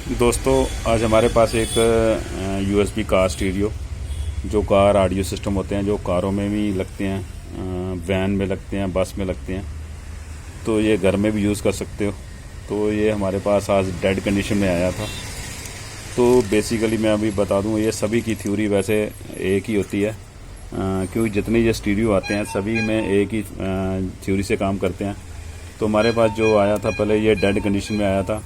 दोस्तों, आज हमारे पास एक यूएसबी कार स्टीरियो जो कार ऑडियो सिस्टम होते हैं, जो कारों में भी लगते हैं, वैन में लगते हैं, बस में लगते हैं, तो ये घर में भी यूज़ कर सकते हो। तो ये हमारे पास आज डेड कंडीशन में आया था। तो बेसिकली मैं अभी बता दूं, ये सभी की थ्योरी वैसे एक ही होती है, क्योंकि जितने ये स्टीरियो आते हैं सभी में एक ही थ्योरी से काम करते हैं। तो हमारे पास जो आया था पहले, ये डेड कंडीशन में आया था।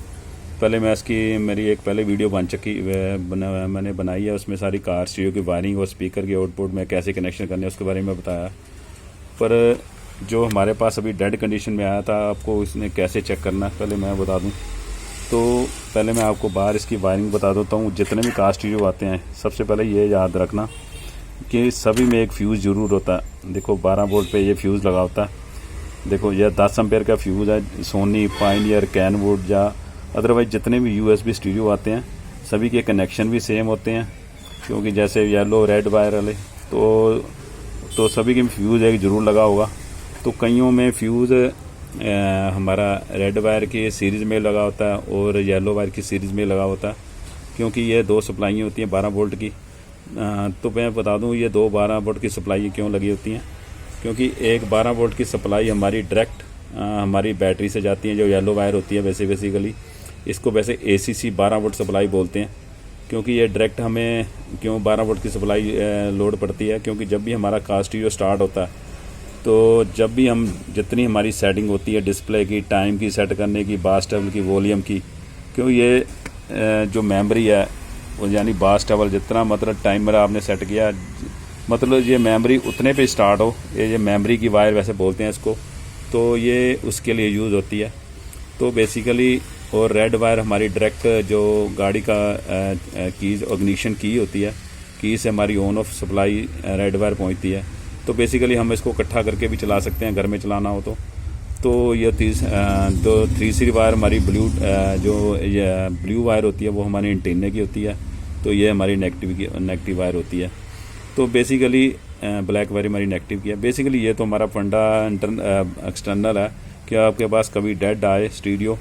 पहले मैं मेरी एक पहले वीडियो मैंने बनाई है, उसमें सारी कार स्टीरियो की वायरिंग और स्पीकर के आउटपुट में कैसे कनेक्शन करने उसके बारे में बताया। पर जो हमारे पास अभी डेड कंडीशन में आया था, आपको इसने कैसे चेक करना है पहले मैं बता दूं। तो पहले मैं आपको बाहर इसकी वायरिंग बता देता हूँ। जितने भी कार स्टीरियो आते हैं, सबसे पहले ये याद रखना कि सभी में एक फ्यूज़ ज़रूर होता है। देखो 12 वोल्ट पे ये फ्यूज़ लगा होता है। देखो यह 10 एम्पेयर का फ्यूज़ है। सोनी, पायनियर, कैनवुड या अदरवाइज जितने भी यूएसबी स्टीरियो आते हैं सभी के कनेक्शन भी सेम होते हैं, क्योंकि जैसे येलो रेड वायर वाले तो सभी के फ्यूज़ एक ज़रूर लगा होगा। तो कईयों में फ्यूज़ हमारा रेड वायर की सीरीज़ में लगा होता है और येलो वायर की सीरीज़ में लगा होता है, क्योंकि ये दो सप्लाई होती हैं 12 वोल्ट की। तो मैं बता दूं, ये दो 12 वोल्ट की सप्लाई क्यों लगी होती हैं, क्योंकि एक 12 वोल्ट की सप्लाई हमारी डायरेक्ट हमारी बैटरी से जाती है, जो येलो वायर होती है। बेसिकली इसको वैसे ACC 12 वोल्ट सप्लाई बोलते हैं, क्योंकि ये डायरेक्ट हमें क्यों 12 वोल्ट की सप्लाई लोड पड़ती है, क्योंकि जब भी हमारा कार स्टीरियो स्टार्ट होता है, तो जब भी हम जितनी हमारी सेटिंग होती है डिस्प्ले की, टाइम की सेट करने की, बास टेबल की, वॉल्यूम की, क्यों ये जो मेमोरी है वो यानी बास टेबल जितना मतलब टाइमर आपने सेट किया, मतलब ये मेमोरी उतने पे स्टार्ट हो, ये मेमोरी की वायर वैसे बोलते हैं इसको, तो ये उसके लिए यूज़ होती है। तो बेसिकली और रेड वायर हमारी डायरेक्ट जो गाड़ी का कीज इग्निशन की होती है, की से हमारी on off supply red wire पहुंचती है। तो बेसिकली हम इसको इकट्ठा करके भी चला सकते हैं घर में चलाना हो तो ये 3 वायर हमारी ब्लू वायर होती है, वो हमारी एंटीना की होती है। तो ये हमारी नेगेटिव वायर होती है। तो बेसिकली ब्लैक वायर हमारी नेगेटिव की है। बेसिकली ये तो हमारा फंडा एक्सटर्नल है कि आपके पास कभी डेड आए स्टीरियो,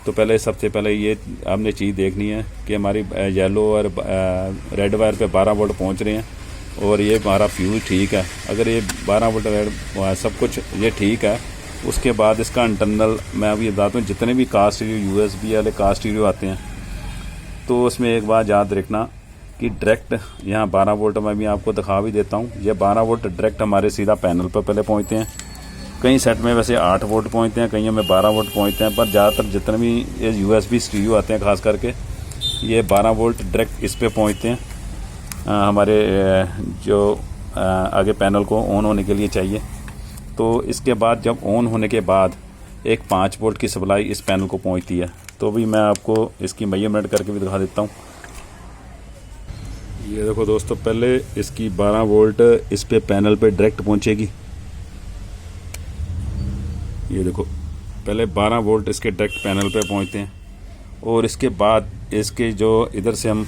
तो पहले सबसे पहले ये आपने चीज़ देखनी है कि हमारी येलो और रेड वायर पे 12 वोल्ट पहुंच रहे हैं और ये हमारा फ्यूज़ ठीक है। अगर ये 12 वोल्ट रेड सब कुछ ये ठीक है, उसके बाद इसका इंटरनल मैं अभी बताता हूँ। जितने भी कार स्टीरियो USB वाले कार स्टीरियो आते हैं, तो उसमें एक बात याद रखना कि डायरेक्ट यहाँ 12 वोल्ट मैं भी आपको दिखा भी देता हूँ। ये 12 वोल्ट डायरेक्ट हमारे सीधा पैनल पर पहले पहुँचते हैं। कई सेट में वैसे 8 वोल्ट पहुँचते हैं, कईयों में 12 वोल्ट पहुँचते हैं, पर ज़्यादातर जितने भी ये USB स्टीरियो आते हैं खास करके ये 12 वोल्ट डायरेक्ट इस पे पहुँचते हैं। हमारे जो आगे पैनल को ऑन होने के लिए चाहिए। तो इसके बाद जब ऑन होने के बाद एक 5 वोल्ट की सप्लाई इस पैनल को पहुँचती है। तो भी मैं आपको इसकी मेजरमेंट करके भी दिखा देता हूँ। ये देखो दोस्तों, पहले इसकी 12 वोल्ट इस पे पैनल पे डायरेक्ट पहुँचेगी। ये देखो, पहले 12 वोल्ट इसके डायरेक्ट पैनल पे पहुंचते हैं और इसके बाद इसके जो इधर से हम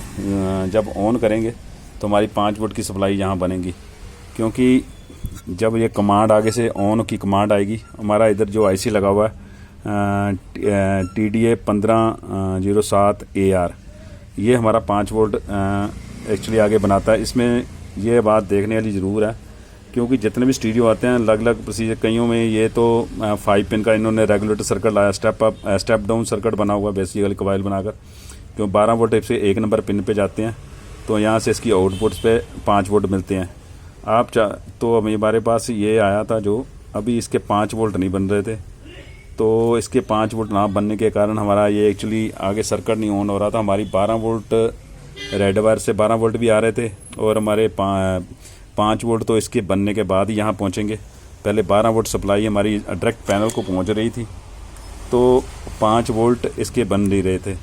जब ऑन करेंगे तो हमारी 5 वोल्ट की सप्लाई यहाँ बनेगी, क्योंकि जब ये कमांड आगे से ऑन की कमांड आएगी, हमारा इधर जो IC लगा हुआ है TDA 1507 AR, ये हमारा 5 वोल्ट एक्चुअली आगे बनाता है। इसमें ये बात देखने वाली ज़रूर है, क्योंकि जितने भी स्टीरियो आते हैं अलग अलग प्रोसीजर। कईयों में ये तो 5 पिन का इन्होंने रेगुलेटर सर्किट लाया, स्टेप डाउन सर्किट बना हुआ बेसिकली कॉइल बनाकर, क्यों 12 वोल्ट से 1 नंबर पिन पे जाते हैं, तो यहाँ से इसकी आउटपुट्स पे 5 वोल्ट मिलते हैं। तो अभी हमारे पास ये आया था जो अभी इसके 5 वोल्ट नहीं बन रहे थे, तो इसके 5 वोल्ट ना बनने के कारण हमारा ये एक्चुअली आगे सर्किट नहीं ऑन हो रहा था। हमारी 12 वोल्ट रेड वायर से 12 वोल्ट भी आ रहे थे और हमारे 5 वोल्ट तो इसके बनने के बाद ही यहाँ पहुँचेंगे। पहले 12 वोल्ट सप्लाई हमारी डायरेक्ट पैनल को पहुँच रही थी, तो 5 वोल्ट इसके बन नहीं रहे थे।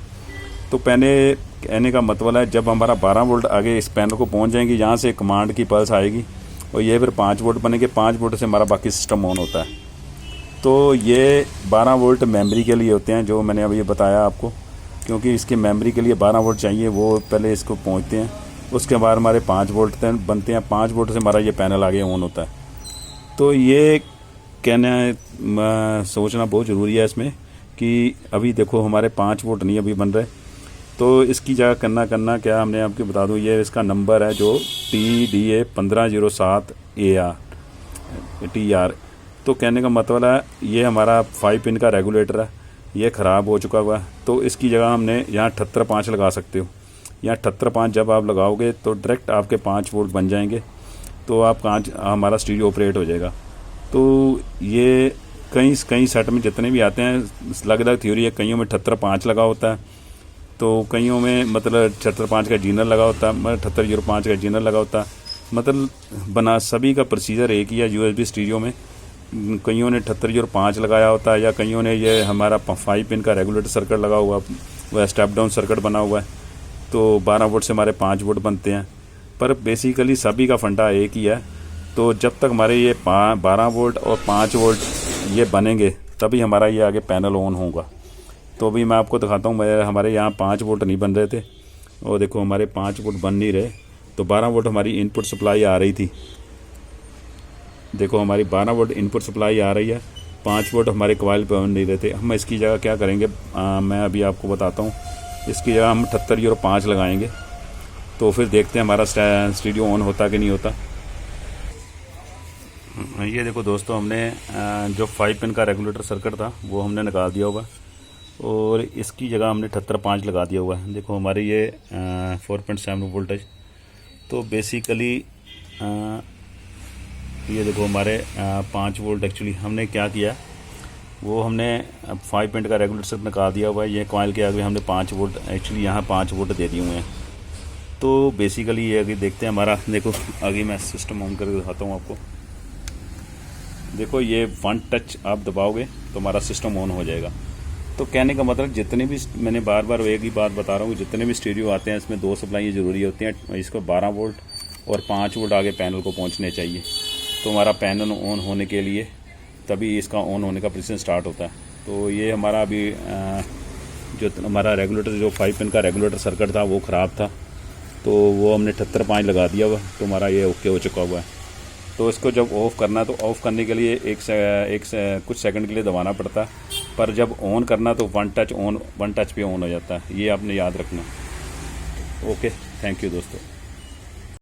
तो पहले कहने का मतलब है, जब हमारा 12 वोल्ट आगे इस पैनल को पहुँच जाएंगी, यहाँ से कमांड की पल्स आएगी और ये फिर 5 वोल्ट बनेंगे। 5 वोल्ट से हमारा बाकी सिस्टम ऑन होता है। तो ये 12 वोल्ट मेमोरी के लिए होते हैं, जो मैंने अभी बताया आपको, क्योंकि इसके मेमोरी के लिए 12 वोल्ट चाहिए, वो पहले इसको पहुँचते हैं। उसके बाद हमारे 5 वोल्ट बनते हैं। 5 वोल्ट से हमारा ये पैनल आगे ऑन होता है। तो ये कहना सोचना बहुत ज़रूरी है इसमें कि अभी देखो हमारे 5 वोल्ट नहीं अभी बन रहे, तो इसकी जगह करना क्या हमने आपको बता दूं, ये इसका नंबर है जो TDA 1507 AR। तो कहने का मतलब है ये हमारा 5 पिन का रेगुलेटर है, ये ख़राब हो चुका हुआ है। तो इसकी जगह हमने यहाँ 78.5 लगा सकते हो। यहाँ 78.5 जब आप लगाओगे तो डायरेक्ट आपके 5 वोल्ट बन जाएंगे, तो आप हमारा स्टीरियो ऑपरेट हो जाएगा। तो ये कई सेट में जितने भी आते हैं अलग अलग थ्योरी है। कईयों में 78.5 लगा होता है, तो कईयों में मतलब 78.5 का जीनर लगा होता है, मतलब 7805 का जीनर लगा होता है। मतलब बना सभी का प्रोसीजर एक ही है USB स्टीरियो में। कईयों ने 7805 लगाया होता है, या कईयों ने ये हमारा 5 पिन का रेगुलेटर सर्किट लगा हुआ, वह स्टेप डाउन सर्किट बना हुआ है। तो 12 वोल्ट से हमारे 5 वोल्ट बनते हैं, पर बेसिकली सभी का फंडा एक ही है। तो जब तक हमारे ये 12 वोल्ट और 5 वोल्ट ये बनेंगे तभी हमारा ये आगे पैनल ऑन होगा। तो अभी मैं आपको दिखाता हूँ, हमारे यहाँ 5 वोल्ट नहीं बन रहे थे, और देखो हमारे 5 वोल्ट बन नहीं रहे। तो 12 वोल्ट हमारी इनपुट सप्लाई आ रही थी, देखो हमारी 12 वोल्ट इनपुट सप्लाई आ रही है, 5 वोल्ट हमारे कॉइल पे बन नहीं रहे थे। हम इसकी जगह क्या करेंगे, मैं अभी आपको बताता हूँ। इसकी जगह हम 7805 लगाएंगे, तो फिर देखते हैं हमारा स्टीरियो ऑन होता कि नहीं होता। ये देखो दोस्तों, हमने जो 5 पिन का रेगुलेटर सर्किट था वो हमने निकाल दिया होगा, और इसकी जगह हमने 78.5 लगा दिया हुआ है। देखो हमारी ये 4.7 वोल्टेज। तो बेसिकली ये देखो हमारे 5 वोल्ट। एक्चुअली हमने क्या किया, वो हमने 5 पिन का रेगुलेटर सर्किट निकाल दिया हुआ है। ये कॉइल के आगे हमने 5 वोल्ट, एक्चुअली यहाँ 5 वोल्ट दे दिए हुए हैं। तो बेसिकली ये आगे देखते हैं हमारा। देखो आगे मैं सिस्टम ऑन करके दिखाता हूँ आपको। देखो ये 1 टच आप दबाओगे तो हमारा सिस्टम ऑन हो जाएगा। तो कहने का मतलब जितने भी, मैंने बार बार एक ही बात बता रहा हूँ, जितने भी स्टीरियो आते हैं इसमें 2 सप्लाई ज़रूरी होती हैं। इसको 12 वोल्ट और 5 वोल्ट आगे पैनल को पहुँचने चाहिए, तो हमारा पैनल ऑन होने के लिए तभी इसका ऑन होने का प्रोसेस स्टार्ट होता है। तो ये हमारा अभी जो हमारा रेगुलेटर, जो 5 पिन का रेगुलेटर सर्किट था वो ख़राब था, तो वो हमने 78.5 लगा दिया हुआ, तो हमारा ये ओके हो चुका हुआ है। तो इसको जब ऑफ़ करना है तो ऑफ़ करने के लिए कुछ सेकंड के लिए दबाना पड़ता है, पर जब ऑन करना तो 1 टच पे ऑन हो जाता है। ये आपने याद रखना। ओके, थैंक यू दोस्तों।